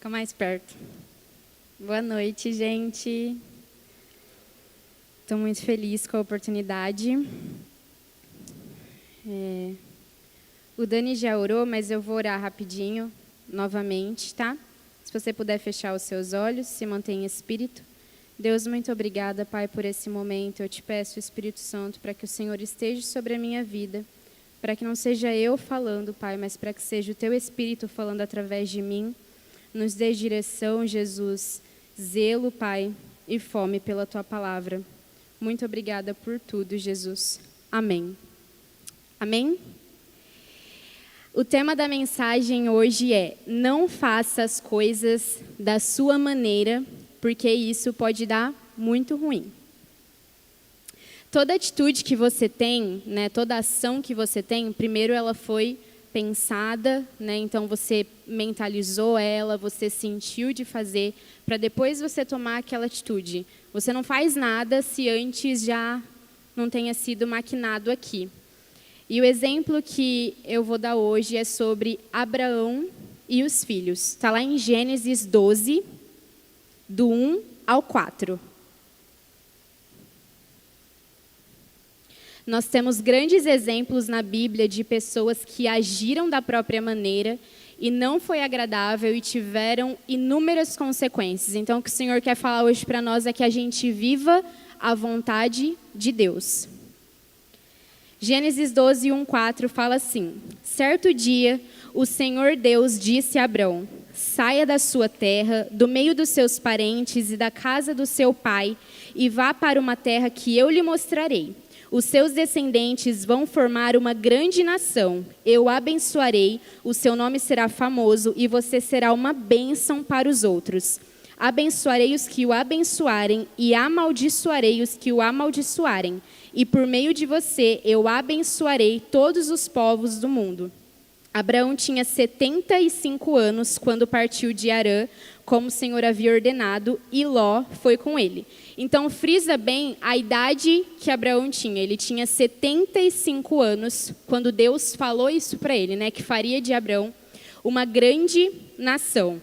Fica mais perto. Boa noite, gente. Estou muito feliz com a oportunidade. O Dani já orou, mas eu vou orar rapidinho, novamente, tá? Se você puder fechar os seus olhos, se mantenha em espírito. Deus, muito obrigada, Pai, por esse momento. Eu te peço, Espírito Santo, para que o Senhor esteja sobre a minha vida, para que não seja eu falando, Pai, mas para que seja o Teu Espírito falando através de mim. Nos dê direção, Jesus, zelo, Pai, e fome pela Tua palavra. Muito obrigada por tudo, Jesus. Amém. Amém? O tema da mensagem hoje é: não faça as coisas da sua maneira, porque isso pode dar muito ruim. Toda atitude que você tem, né, toda ação que você tem, primeiro ela foi pensada, né, então você mentalizou ela, você sentiu de fazer, para depois você tomar aquela atitude. Você não faz nada se antes já não tenha sido maquinado aqui. E o exemplo que eu vou dar hoje é sobre Abraão e os filhos. Está lá em Gênesis 12, do 1 ao 4. Nós temos grandes exemplos na Bíblia de pessoas que agiram da própria maneira e não foi agradável e tiveram inúmeras consequências. Então, o que o Senhor quer falar hoje para nós é que a gente viva a vontade de Deus. Gênesis 12, 1, 4 fala assim: certo dia, o Senhor Deus disse a Abrão: saia da sua terra, do meio dos seus parentes e da casa do seu pai, e vá para uma terra que eu lhe mostrarei. Os seus descendentes vão formar uma grande nação. Eu o abençoarei, o seu nome será famoso e você será uma bênção para os outros. Abençoarei os que o abençoarem e amaldiçoarei os que o amaldiçoarem. E por meio de você eu abençoarei todos os povos do mundo. Abraão tinha 75 anos quando partiu de Harã, como o Senhor havia ordenado, e Ló foi com ele. Então, frisa bem a idade que Abraão tinha. Ele tinha 75 anos quando Deus falou isso para ele, né, que faria de Abraão uma grande nação.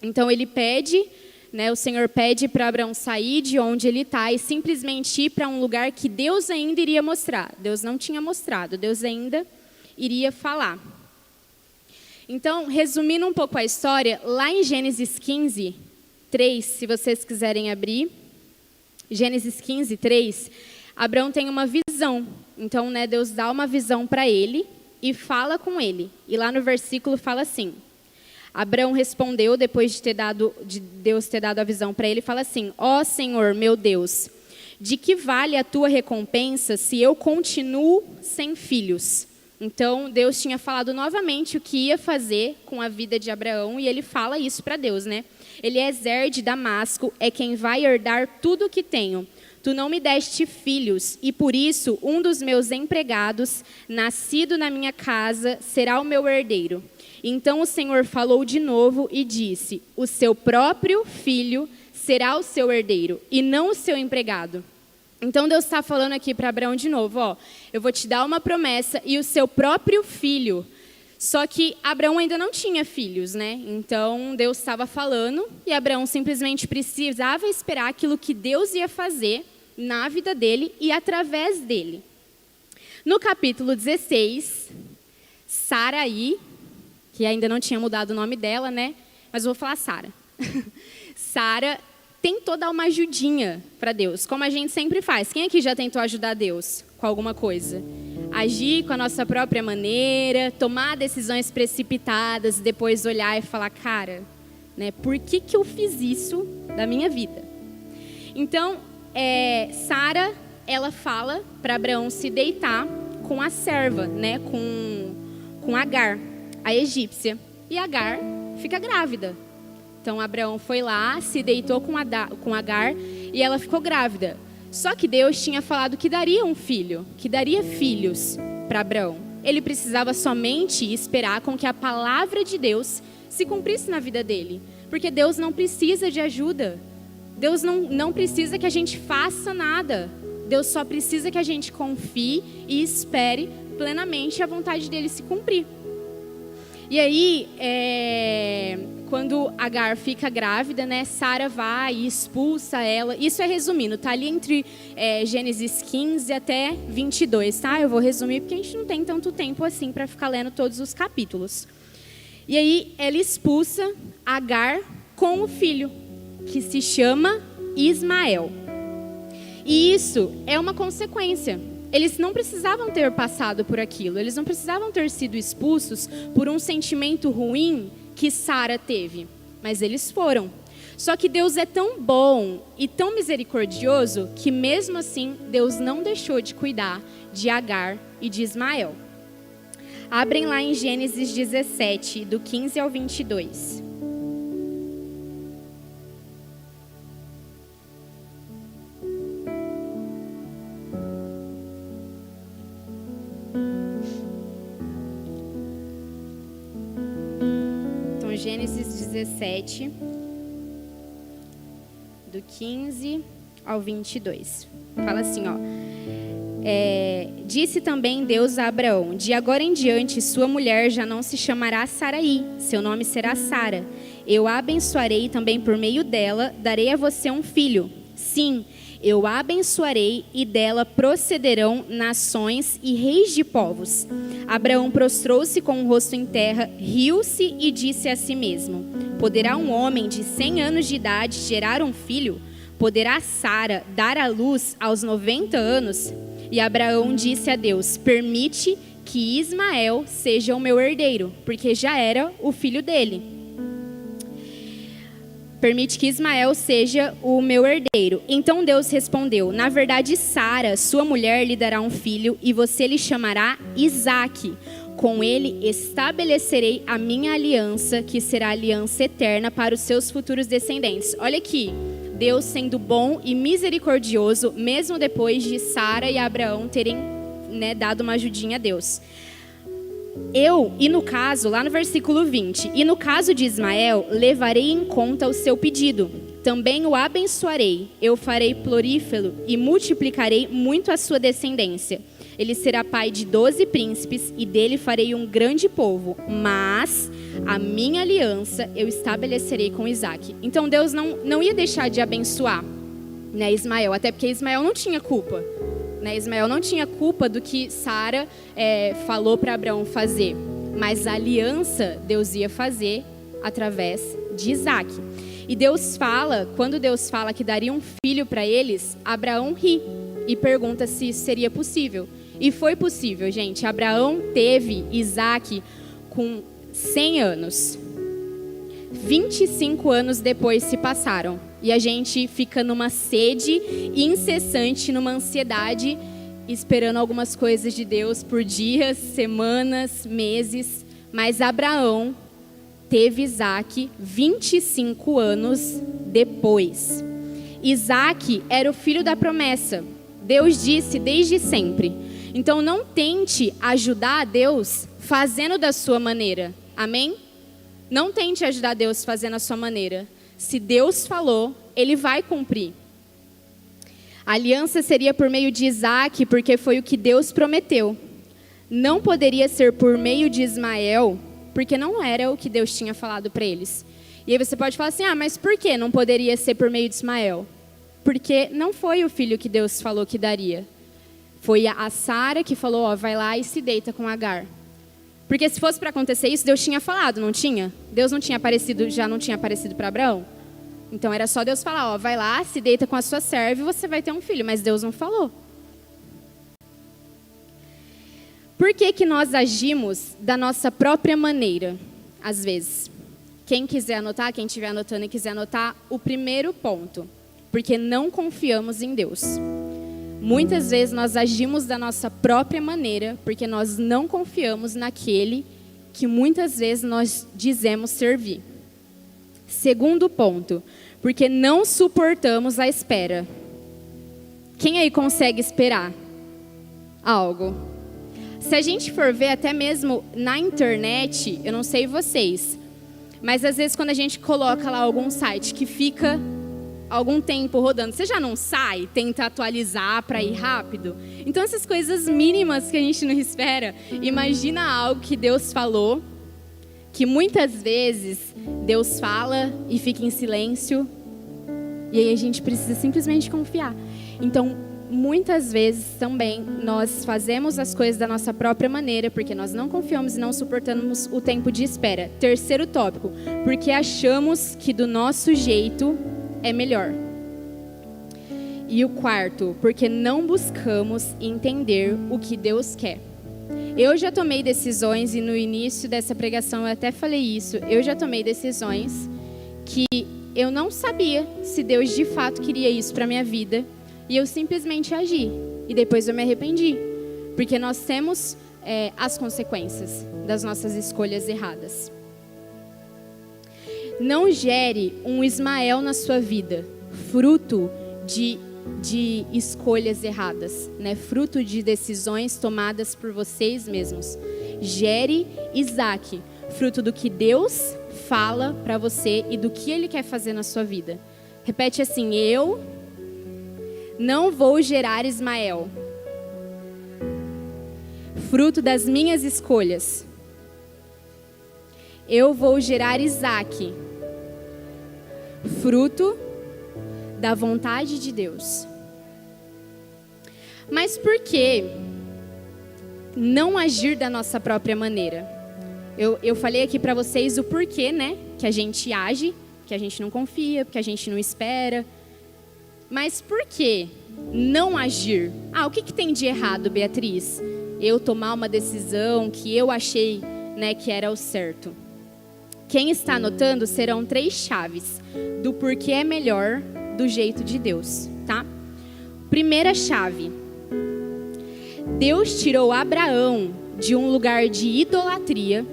Então, ele pede, né, o Senhor pede para Abraão sair de onde ele está e simplesmente ir para um lugar que Deus ainda iria mostrar. Deus não tinha mostrado, Deus ainda iria falar. Então, resumindo um pouco a história, lá em Gênesis 15, 3, se vocês quiserem abrir, Gênesis 15, 3, Abraão tem uma visão. Então, né, Deus dá uma visão para ele e fala com ele. E lá no versículo fala assim: Abraão respondeu, depois de Deus ter dado a visão para ele, fala assim: ó Senhor, meu Deus, de que vale a tua recompensa se eu continuo sem filhos? Então, Deus tinha falado novamente o que ia fazer com a vida de Abraão, e ele fala isso para Deus, né? Eliezer de Damasco é quem vai herdar tudo o que tenho. Tu não me deste filhos, e por isso um dos meus empregados, nascido na minha casa, será o meu herdeiro. Então o Senhor falou de novo e disse: o seu próprio filho será o seu herdeiro, e não o seu empregado. Então Deus está falando aqui para Abraão de novo, ó, eu vou te dar uma promessa e o seu próprio filho. Só que Abraão ainda não tinha filhos, né? Então Deus estava falando e Abraão simplesmente precisava esperar aquilo que Deus ia fazer na vida dele e através dele. No capítulo 16, Sarai, que ainda não tinha mudado o nome dela, né? Mas eu vou falar Sara. Sara tentou dar uma ajudinha para Deus, como a gente sempre faz. Quem aqui já tentou ajudar Deus com alguma coisa? Agir com a nossa própria maneira, tomar decisões precipitadas, depois olhar e falar, cara, né, por que eu fiz isso da minha vida? Então, Sara, ela fala para Abraão se deitar com a serva, né, com Agar, a egípcia. E Agar fica grávida. Então, Abraão foi lá, se deitou com Agar e ela ficou grávida. Só que Deus tinha falado que daria um filho, que daria filhos para Abraão. Ele precisava somente esperar com que a palavra de Deus se cumprisse na vida dele. Porque Deus não precisa de ajuda. Deus não precisa que a gente faça nada. Deus só precisa que a gente confie e espere plenamente a vontade dele se cumprir. E aí, quando Agar fica grávida, né, Sara vai e expulsa ela. Isso é resumindo, tá ali entre Gênesis 15 até 22, tá? Eu vou resumir porque a gente não tem tanto tempo assim para ficar lendo todos os capítulos. E aí ela expulsa Agar com o filho, que se chama Ismael. E isso é uma consequência. Eles não precisavam ter passado por aquilo. Eles não precisavam ter sido expulsos por um sentimento ruim que Sara teve. Mas eles foram. Só que Deus é tão bom e tão misericordioso que mesmo assim Deus não deixou de cuidar de Agar e de Ismael. Abrem lá em Gênesis 17, do 15 ao 22. Então, Gênesis 17, do 15 ao 22. Fala assim, ó. Disse também Deus a Abraão: de agora em diante sua mulher já não se chamará Saraí, seu nome será Sara. Eu a abençoarei também por meio dela, darei a você um filho. Sim, eu a abençoarei e dela procederão nações e reis de povos. Abraão prostrou-se com o rosto em terra, riu-se e disse a si mesmo: poderá um homem de 100 anos de idade gerar um filho? Poderá Sara dar à luz aos 90 anos? E Abraão disse a Deus: permite que Ismael seja o meu herdeiro, porque já era o filho dele. Permite que Ismael seja o meu herdeiro. Então Deus respondeu: na verdade, Sara, sua mulher, lhe dará um filho, e você lhe chamará Isaque. Com ele estabelecerei a minha aliança, que será aliança eterna para os seus futuros descendentes. Olha aqui. Deus sendo bom e misericordioso, mesmo depois de Sara e Abraão terem, dado uma ajudinha a Deus. E no caso, lá no versículo 20, e no caso de Ismael, levarei em conta o seu pedido. Também o abençoarei, eu farei florífero e multiplicarei muito a sua descendência. Ele será pai de 12 príncipes e dele farei um grande povo, mas a minha aliança eu estabelecerei com Isaque. Então Deus não ia deixar de abençoar, Ismael, até porque Ismael não tinha culpa. Ismael não tinha culpa do que Sara falou para Abraão fazer, mas a aliança Deus ia fazer através de Isaque. E quando Deus fala que daria um filho para eles, Abraão ri e pergunta se isso seria possível. E foi possível, gente. Abraão teve Isaque com 100 anos. 25 anos depois se passaram. E a gente fica numa sede incessante, numa ansiedade, esperando algumas coisas de Deus por dias, semanas, meses. Mas Abraão teve Isaque 25 anos depois. Isaque era o filho da promessa. Deus disse desde sempre. Então não tente ajudar a Deus fazendo da sua maneira. Amém? Não tente ajudar Deus fazendo a sua maneira. Se Deus falou, Ele vai cumprir. A aliança seria por meio de Isaque, porque foi o que Deus prometeu. Não poderia ser por meio de Ismael, porque não era o que Deus tinha falado para eles. E aí você pode falar assim, mas por que não poderia ser por meio de Ismael? Porque não foi o filho que Deus falou que daria. Foi a Sara que falou, vai lá e se deita com Agar. Porque se fosse para acontecer isso, Deus tinha falado, não tinha? Deus já não tinha aparecido para Abraão? Então era só Deus falar, vai lá, se deita com a sua serva e você vai ter um filho. Mas Deus não falou. Por que nós agimos da nossa própria maneira, às vezes? Quem quiser anotar, quem estiver anotando e quiser anotar, o primeiro ponto. Porque não confiamos em Deus. Muitas vezes nós agimos da nossa própria maneira porque nós não confiamos naquele que muitas vezes nós dizemos servir. Segundo ponto, porque não suportamos a espera. Quem aí consegue esperar algo? Se a gente for ver até mesmo na internet, eu não sei vocês, mas às vezes quando a gente coloca lá algum site que fica algum tempo rodando, você já não sai, tenta atualizar para ir rápido? Então essas coisas mínimas que a gente não espera, imagina algo que Deus falou, que muitas vezes Deus fala e fica em silêncio, e aí a gente precisa simplesmente confiar. Então, muitas vezes também nós fazemos as coisas da nossa própria maneira, porque nós não confiamos e não suportamos o tempo de espera. Terceiro tópico, porque achamos que do nosso jeito é melhor. E o quarto, porque não buscamos entender o que Deus quer. Eu já tomei decisões, e no início dessa pregação eu até falei isso, eu já tomei decisões que eu não sabia se Deus de fato queria isso para minha vida, e eu simplesmente agi, e depois eu me arrependi, porque nós temos as consequências das nossas escolhas erradas. Não gere um Ismael na sua vida, fruto de escolhas erradas, né? Fruto de decisões tomadas por vocês mesmos. Gere Isaac, fruto do que Deus fala para você e do que Ele quer fazer na sua vida. Repete assim: eu não vou gerar Ismael, fruto das minhas escolhas. Eu vou gerar Isaac, fruto da vontade de Deus. Mas por que não agir da nossa própria maneira? Eu falei aqui para vocês o porquê, né? Que a gente age, que a gente não confia, porque a gente não espera. Mas por que não agir? O que tem de errado, Beatriz? Eu tomar uma decisão que eu achei, né, que era o certo. Quem está anotando serão 3 chaves do porquê é melhor do jeito de Deus, tá? Primeira chave. Deus tirou Abraão de um lugar de idolatria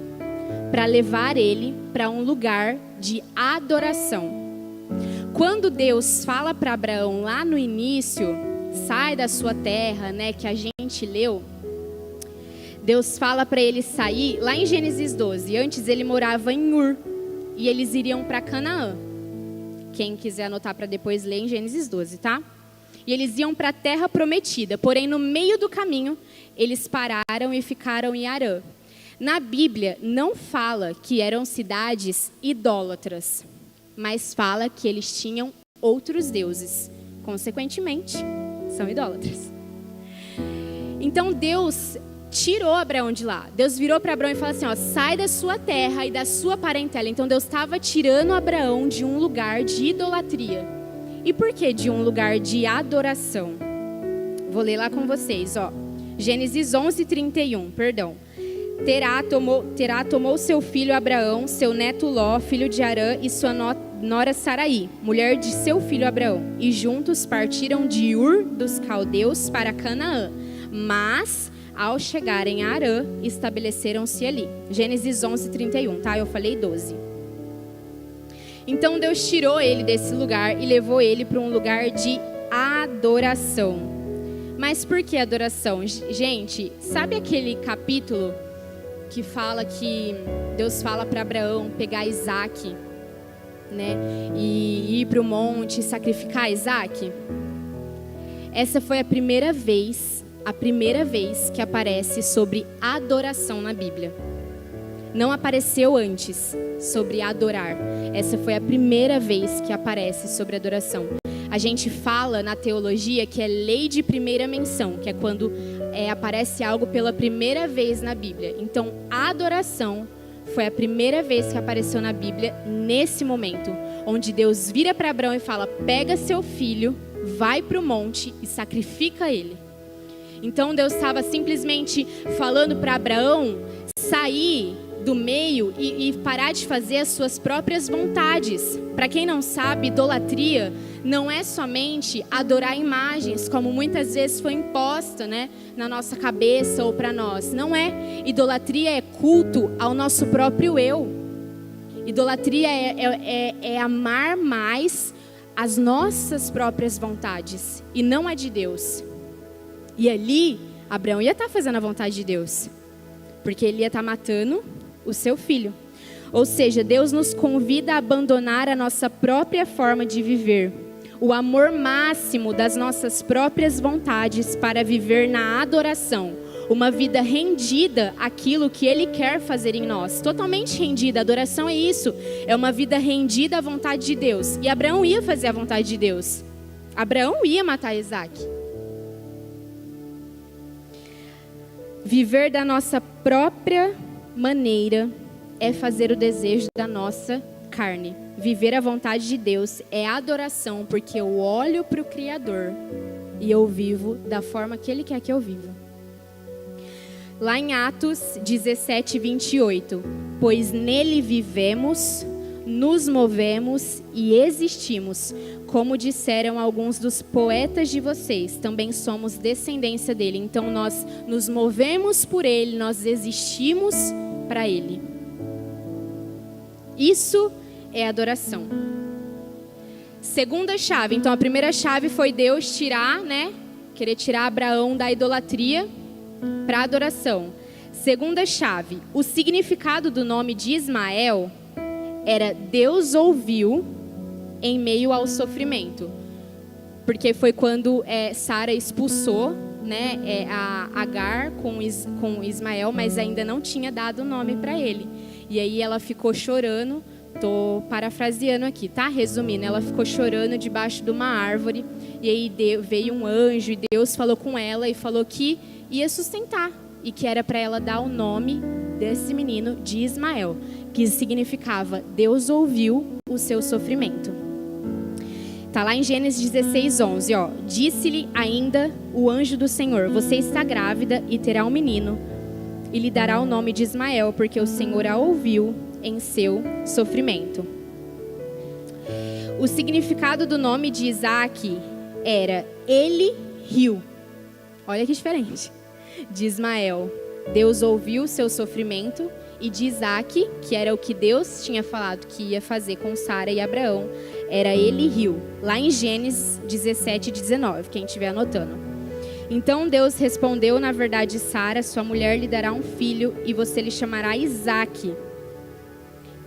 para levar ele para um lugar de adoração. Quando Deus fala para Abraão lá no início, sai da sua terra, né, que a gente leu, Deus fala para ele sair lá em Gênesis 12. Antes ele morava em Ur e eles iriam para Canaã. Quem quiser anotar para depois ler em Gênesis 12, tá? E eles iam para a terra prometida, porém no meio do caminho eles pararam e ficaram em Harã. Na Bíblia não fala que eram cidades idólatras, mas fala que eles tinham outros deuses. Consequentemente, são idólatras. Então Deus tirou Abraão de lá. Deus virou para Abraão e falou assim, sai da sua terra e da sua parentela. Então Deus estava tirando Abraão de um lugar de idolatria. E por que de um lugar de adoração? Vou ler lá com vocês, Gênesis 11:31, perdão. Terá tomou seu filho Abraão, seu neto Ló, filho de Harã, e sua nora Saraí, mulher de seu filho Abraão. E juntos partiram de Ur dos caldeus para Canaã. Mas ao chegarem a Harã, estabeleceram-se ali. Gênesis 11:31, tá? Eu falei 12. Então Deus tirou ele desse lugar e levou ele para um lugar de adoração. Mas por que adoração? Gente, sabe aquele capítulo que fala que Deus fala para Abraão pegar Isaac, né? E ir para o monte e sacrificar Isaac? Essa foi a primeira vez que aparece sobre adoração na Bíblia. Não apareceu antes sobre adorar. Essa foi a primeira vez que aparece sobre adoração. A gente fala na teologia que é lei de primeira menção, que é quando aparece algo pela primeira vez na Bíblia. Então, a adoração foi a primeira vez que apareceu na Bíblia nesse momento, onde Deus vira para Abraão e fala, pega seu filho, vai para o monte e sacrifica ele. Então Deus estava simplesmente falando para Abraão sair do meio e parar de fazer as suas próprias vontades. Para quem não sabe, idolatria não é somente adorar imagens, como muitas vezes foi imposta, né, na nossa cabeça ou para nós. Não é. Idolatria é culto ao nosso próprio eu. Idolatria é amar mais as nossas próprias vontades e não a de Deus. E ali, Abraão ia estar fazendo a vontade de Deus, porque ele ia estar matando o seu filho. Ou seja, Deus nos convida a abandonar a nossa própria forma de viver, o amor máximo das nossas próprias vontades para viver na adoração, uma vida rendida àquilo que Ele quer fazer em nós. Totalmente rendida. Adoração é isso. É uma vida rendida à vontade de Deus. E Abraão ia fazer a vontade de Deus. Abraão ia matar Isaac. Viver da nossa própria maneira é fazer o desejo da nossa carne. Viver a vontade de Deus é adoração, porque eu olho para o Criador e eu vivo da forma que Ele quer que eu viva. Lá em Atos 17, 28. Pois nele vivemos, nos movemos e existimos. Como disseram alguns dos poetas de vocês, também somos descendência dele. Então nós nos movemos por ele, nós existimos para ele. Isso é adoração. Segunda chave. Então a primeira chave foi Deus querer tirar Abraão da idolatria para adoração. Segunda chave. O significado do nome de Ismael era Deus ouviu em meio ao sofrimento. Porque foi quando Sara expulsou a Agar com Ismael, mas ainda não tinha dado o nome para ele. E aí ela ficou chorando, tô parafraseando aqui, tá? Resumindo, ela ficou chorando debaixo de uma árvore, e aí veio um anjo e Deus falou com ela e falou que ia sustentar, e que era para ela dar o nome desse menino de Ismael, que significava Deus ouviu o seu sofrimento. Tá lá em Gênesis 16, 11, ó. Disse-lhe ainda o anjo do Senhor, você está grávida e terá um menino, e lhe dará o nome de Ismael, porque o Senhor a ouviu em seu sofrimento. O significado do nome de Isaac era ele riu. Olha que diferente. De Ismael, Deus ouviu o seu sofrimento, e de Isaac, que era o que Deus tinha falado que ia fazer com Sara e Abraão, era ele riu. Lá em Gênesis 17, 19, quem estiver anotando. Então Deus respondeu, na verdade, Sara, sua mulher lhe dará um filho, e você lhe chamará Isaque.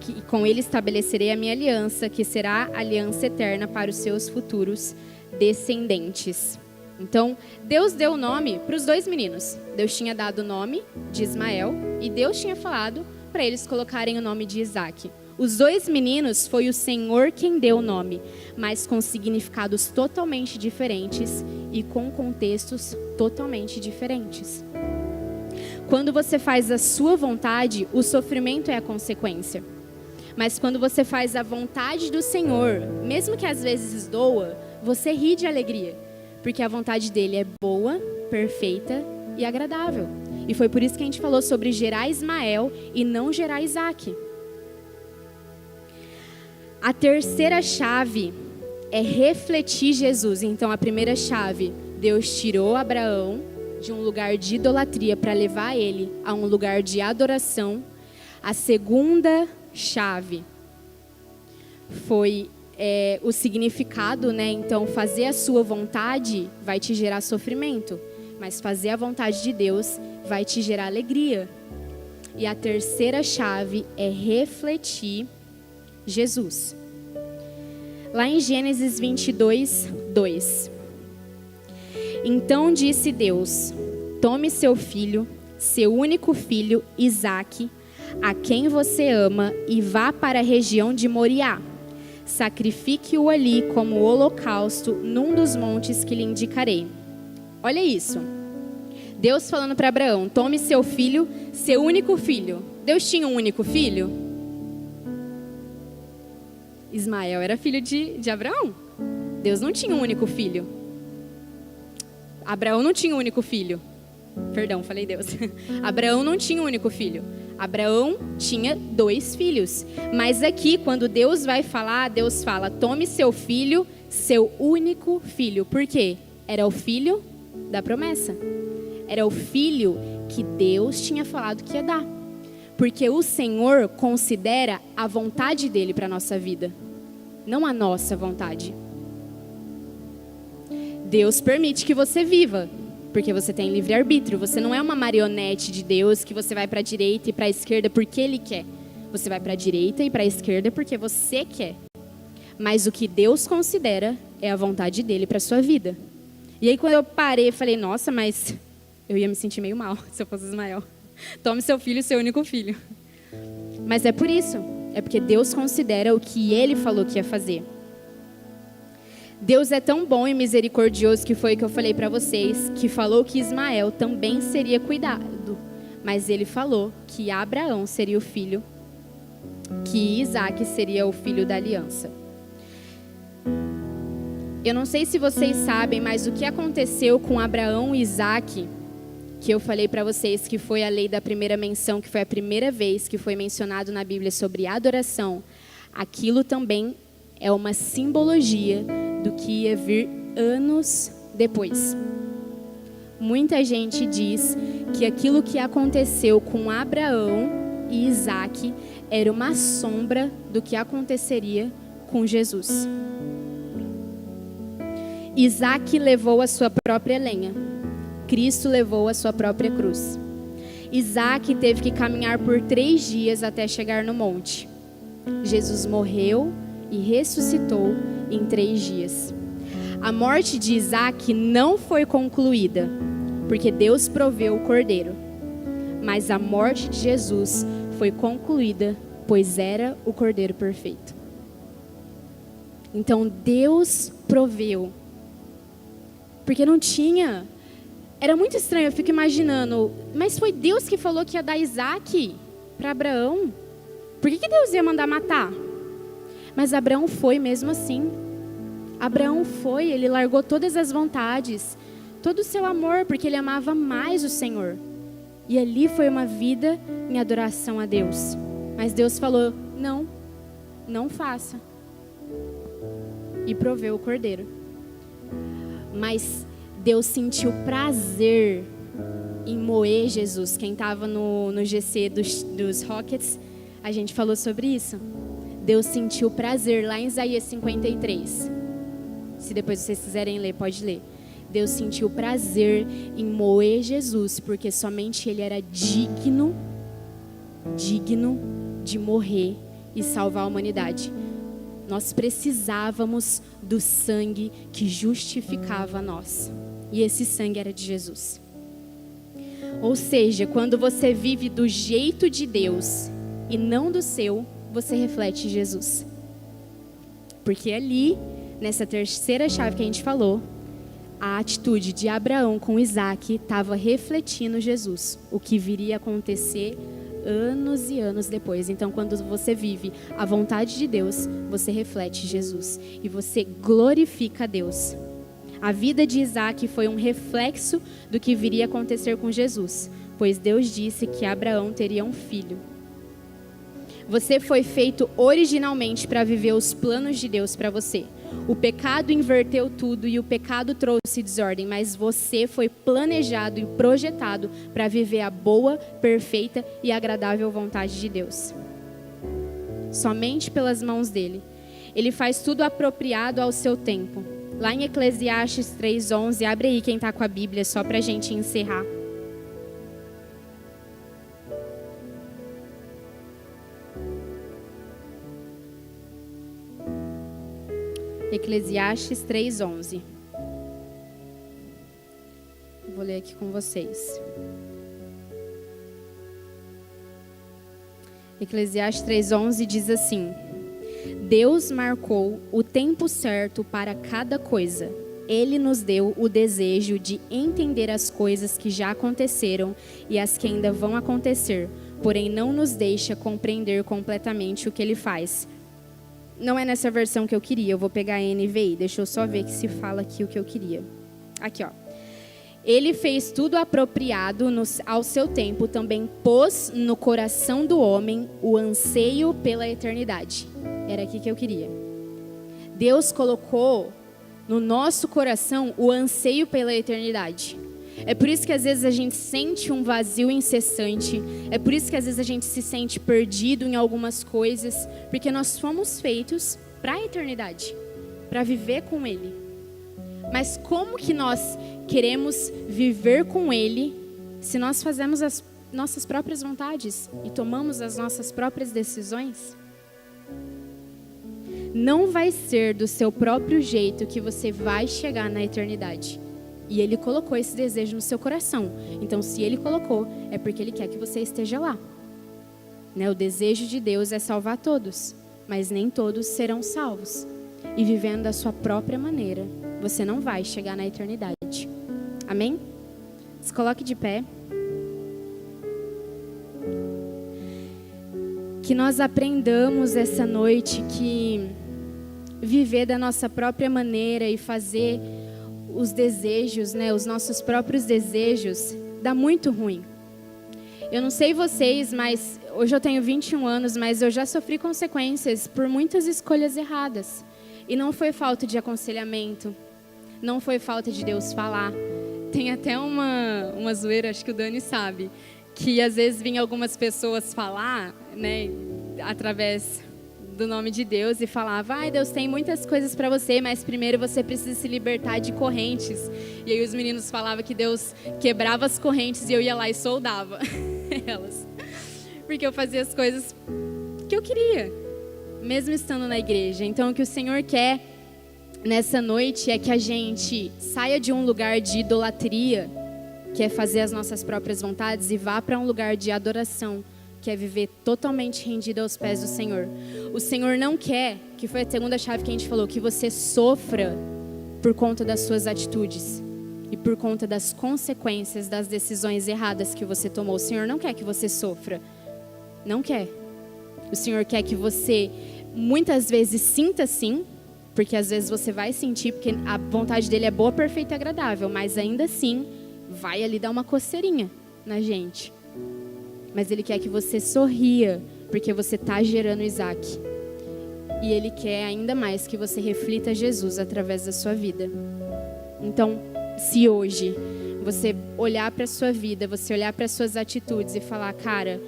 E com ele estabelecerei a minha aliança, que será aliança eterna para os seus futuros descendentes. Então, Deus deu o nome para os dois meninos. Deus tinha dado o nome de Ismael e Deus tinha falado para eles colocarem o nome de Isaque. Os dois meninos foi o Senhor quem deu o nome, mas com significados totalmente diferentes e com contextos totalmente diferentes. Quando você faz a sua vontade, o sofrimento é a consequência. Mas quando você faz a vontade do Senhor, mesmo que às vezes doa, você ri de alegria. Porque a vontade dele é boa, perfeita e agradável. E foi por isso que a gente falou sobre gerar Ismael e não gerar Isaque. A terceira chave é refletir Jesus. Então a primeira chave, Deus tirou Abraão de um lugar de idolatria para levar ele a um lugar de adoração. A segunda chave foi o significado, Então, fazer a sua vontade vai te gerar sofrimento, mas fazer a vontade de Deus vai te gerar alegria. E a terceira chave é refletir Jesus. Lá em Gênesis 22, 2. Então disse Deus, tome seu filho, seu único filho, Isaque, a quem você ama, e vá para a região de Moriá. Sacrifique-o ali como holocausto num dos montes que lhe indicarei. Olha isso. Deus falando para Abraão, tome seu filho, seu único filho. Deus tinha um único filho? Ismael era filho de Abraão. Deus não tinha um único filho. Abraão não tinha um único filho. Perdão, falei Deus. Abraão não tinha um único filho. Abraão tinha 2 filhos. Mas aqui, quando Deus vai falar, Deus fala, tome seu filho, seu único filho. Por quê? Era o filho da promessa. Era o filho que Deus tinha falado que ia dar. Porque o Senhor considera a vontade dele para a nossa vida, não a nossa vontade. Deus permite que você viva, porque você tem livre-arbítrio. Você não é uma marionete de Deus que você vai para a direita e para a esquerda porque Ele quer. Você vai para a direita e para a esquerda porque você quer. Mas o que Deus considera é a vontade dEle para a sua vida. E aí quando eu parei, falei, nossa, mas Eu ia me sentir meio mal se eu fosse Ismael. Tome seu filho, seu único filho. Mas é por isso. É porque Deus considera o que Ele falou que ia fazer. Deus é tão bom e misericordioso que foi o que eu falei para vocês, que falou que Ismael também seria cuidado. Mas Ele falou que Abraão seria o filho, que Isaac seria o filho da aliança. Eu não sei se vocês sabem, mas o que aconteceu com Abraão e Isaac, que eu falei para vocês que foi a lei da primeira menção, que foi a primeira vez que foi mencionado na Bíblia sobre adoração, aquilo também é uma simbologia do que ia vir anos depois. Muita gente diz que aquilo que aconteceu com Abraão e Isaac era uma sombra do que aconteceria com Jesus. Isaac levou a sua própria lenha. Cristo levou a sua própria cruz. Isaac teve que caminhar por 3 dias até chegar no monte. Jesus morreu e ressuscitou em 3 dias. A morte de Isaac não foi concluída, porque Deus proveu o cordeiro. Mas a morte de Jesus foi concluída, pois era o cordeiro perfeito. Então Deus proveu. Porque não tinha. Era muito estranho, eu fico imaginando, mas foi Deus que falou que ia dar Isaac para Abraão? Por que Deus ia mandar matar? Mas Abraão foi mesmo assim. Abraão foi, ele largou todas as vontades, todo o seu amor, porque ele amava mais o Senhor. E ali foi uma vida em adoração a Deus. Mas Deus falou, não faça. E proveu o cordeiro. Mas Deus sentiu prazer em moer Jesus. Quem estava no GC dos Rockets, a gente falou sobre isso. Deus sentiu prazer lá em Isaías 53. Se depois vocês quiserem ler, pode ler. Deus sentiu prazer em moer Jesus, porque somente Ele era digno de morrer e salvar a humanidade. Nós precisávamos do sangue que justificava nós. E esse sangue era de Jesus. Ou seja, quando você vive do jeito de Deus e não do seu, você reflete Jesus. Porque ali, nessa terceira chave que a gente falou, a atitude de Abraão com Isaac estava refletindo Jesus, o que viria a acontecer anos e anos depois. Então, quando você vive a vontade de Deus, você reflete Jesus e você glorifica a Deus. A vida de Isaac foi um reflexo do que viria a acontecer com Jesus, pois Deus disse que Abraão teria um filho. Você foi feito originalmente para viver os planos de Deus para você. O pecado inverteu tudo e o pecado trouxe desordem, mas você foi planejado e projetado para viver a boa, perfeita e agradável vontade de Deus. Somente pelas mãos dele. Ele faz tudo apropriado ao seu tempo. Lá em Eclesiastes 3:11, abre aí quem está com a Bíblia, só para a gente encerrar. Eclesiastes 3:11. Vou ler aqui com vocês. Eclesiastes 3:11 diz assim: Deus marcou o tempo certo para cada coisa. Ele nos deu o desejo de entender as coisas que já aconteceram e as que ainda vão acontecer, porém não nos deixa compreender completamente o que ele faz. Não é nessa versão que eu queria, eu vou pegar a NVI, deixa eu só ver que se fala aqui o que eu queria. Aqui, ó. Ele fez tudo apropriado ao seu tempo, também pôs no coração do homem o anseio pela eternidade. Era aqui que eu queria. Deus colocou no nosso coração o anseio pela eternidade. É por isso que às vezes a gente sente um vazio incessante. É por isso que às vezes a gente se sente perdido em algumas coisas. Porque nós fomos feitos para a eternidade, para viver com Ele. Mas como que nós queremos viver com Ele se nós fazemos as nossas próprias vontades e tomamos as nossas próprias decisões? Não vai ser do seu próprio jeito que você vai chegar na eternidade. E Ele colocou esse desejo no seu coração. Então, se Ele colocou, é porque Ele quer que você esteja lá. Né? O desejo de Deus é salvar todos, mas nem todos serão salvos. E vivendo da sua própria maneira, você não vai chegar na eternidade. Amém? Se coloque de pé. Que nós aprendamos essa noite que viver da nossa própria maneira e fazer os desejos, né, os nossos próprios desejos, dá muito ruim. Eu não sei vocês, mas hoje eu tenho 21 anos, mas eu já sofri consequências por muitas escolhas erradas. E não foi falta de aconselhamento, não foi falta de Deus falar. Tem até uma zoeira, acho que o Dani sabe, que às vezes vinha algumas pessoas falar, né, através do nome de Deus e falava: ai, Deus tem muitas coisas para você, mas primeiro você precisa se libertar de correntes. E aí os meninos falavam que Deus quebrava as correntes e eu ia lá e soldava elas, porque eu fazia as coisas que eu queria, mesmo estando na igreja. Então o que o Senhor quer nessa noite é que a gente saia de um lugar de idolatria, que é fazer as nossas próprias vontades, e vá para um lugar de adoração, que é viver totalmente rendido aos pés do Senhor. O Senhor não quer, que foi a segunda chave que a gente falou, que você sofra por conta das suas atitudes e por conta das consequências das decisões erradas que você tomou. O Senhor não quer que você sofra. Não quer. O Senhor quer que você muitas vezes sinta sim, porque às vezes você vai sentir, porque a vontade dele é boa, perfeita e agradável, mas ainda assim vai ali dar uma coceirinha na gente. Mas Ele quer que você sorria, porque você está gerando Isaac. E Ele quer ainda mais que você reflita Jesus através da sua vida. Então, se hoje você olhar para a sua vida, você olhar para as suas atitudes e falar: cara,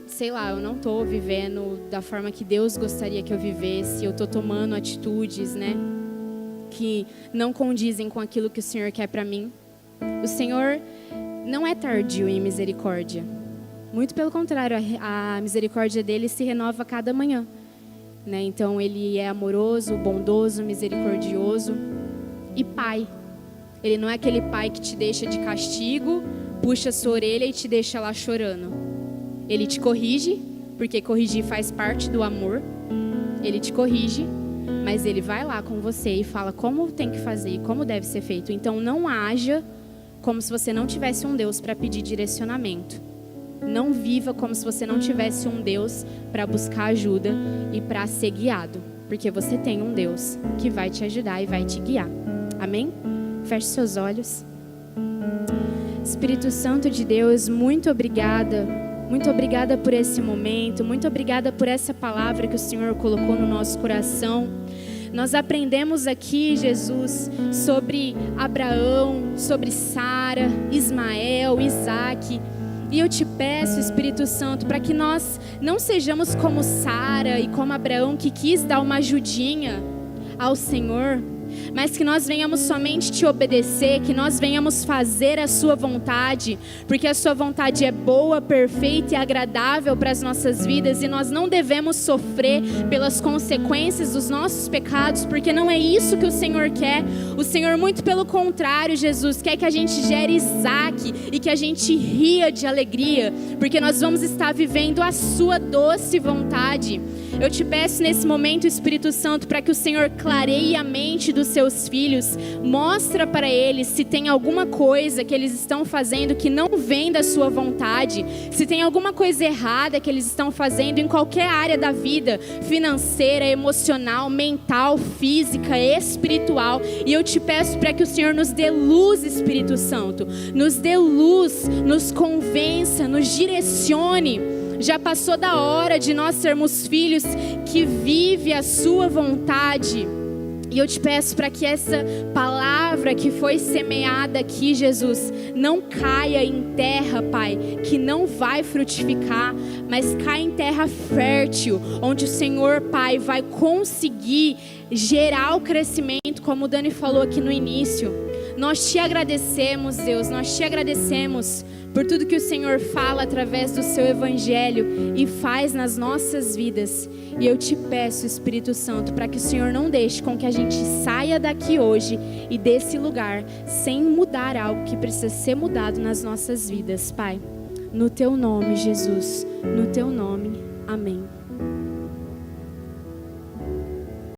sei lá, eu não estou vivendo da forma que Deus gostaria que eu vivesse, eu estou tomando atitudes, né, que não condizem com aquilo que o Senhor quer para mim. O Senhor não é tardio em misericórdia. Muito pelo contrário, a misericórdia dele se renova a cada manhã, né? Então ele é amoroso, bondoso, misericordioso e pai. Ele não é aquele pai que te deixa de castigo, puxa a sua orelha e te deixa lá chorando. Ele te corrige, porque corrigir faz parte do amor. Ele te corrige, mas ele vai lá com você e fala como tem que fazer e como deve ser feito. Então não haja como se você não tivesse um Deus para pedir direcionamento. Não viva como se você não tivesse um Deus para buscar ajuda e para ser guiado. Porque você tem um Deus que vai te ajudar e vai te guiar. Amém? Feche seus olhos. Espírito Santo de Deus, muito obrigada. Muito obrigada por esse momento. Muito obrigada por essa palavra que o Senhor colocou no nosso coração. Nós aprendemos aqui, Jesus, sobre Abraão, sobre Sara, Ismael, Isaac. E eu te peço, Espírito Santo, para que nós não sejamos como Sara e como Abraão, que quis dar uma ajudinha ao Senhor, mas que nós venhamos somente te obedecer, que nós venhamos fazer a sua vontade, porque a sua vontade é boa, perfeita e agradável para as nossas vidas, e nós não devemos sofrer pelas consequências dos nossos pecados, porque não é isso que o Senhor quer. O Senhor, muito pelo contrário, Jesus, quer que a gente gere Isaac e que a gente ria de alegria, porque nós vamos estar vivendo a sua doce vontade. Eu te peço nesse momento, Espírito Santo, para que o Senhor clareie a mente dos seus filhos, mostra para eles se tem alguma coisa que eles estão fazendo que não vem da sua vontade, se tem alguma coisa errada que eles estão fazendo em qualquer área da vida, financeira, emocional, mental, física, espiritual. E eu te peço para que o Senhor nos dê luz, Espírito Santo, nos dê luz, nos convença, nos direcione. Já passou da hora de nós sermos filhos que vivem a sua vontade. E eu te peço para que essa palavra que foi semeada aqui, Jesus, não caia em terra, Pai, que não vai frutificar, mas caia em terra fértil, onde o Senhor, Pai, vai conseguir gerar o crescimento, como o Dani falou aqui no início. Nós te agradecemos, Deus, nós te agradecemos por tudo que o Senhor fala através do seu evangelho e faz nas nossas vidas. E eu te peço, Espírito Santo, para que o Senhor não deixe com que a gente saia daqui hoje e desse lugar sem mudar algo que precisa ser mudado nas nossas vidas, Pai. No teu nome, Jesus, no teu nome, amém.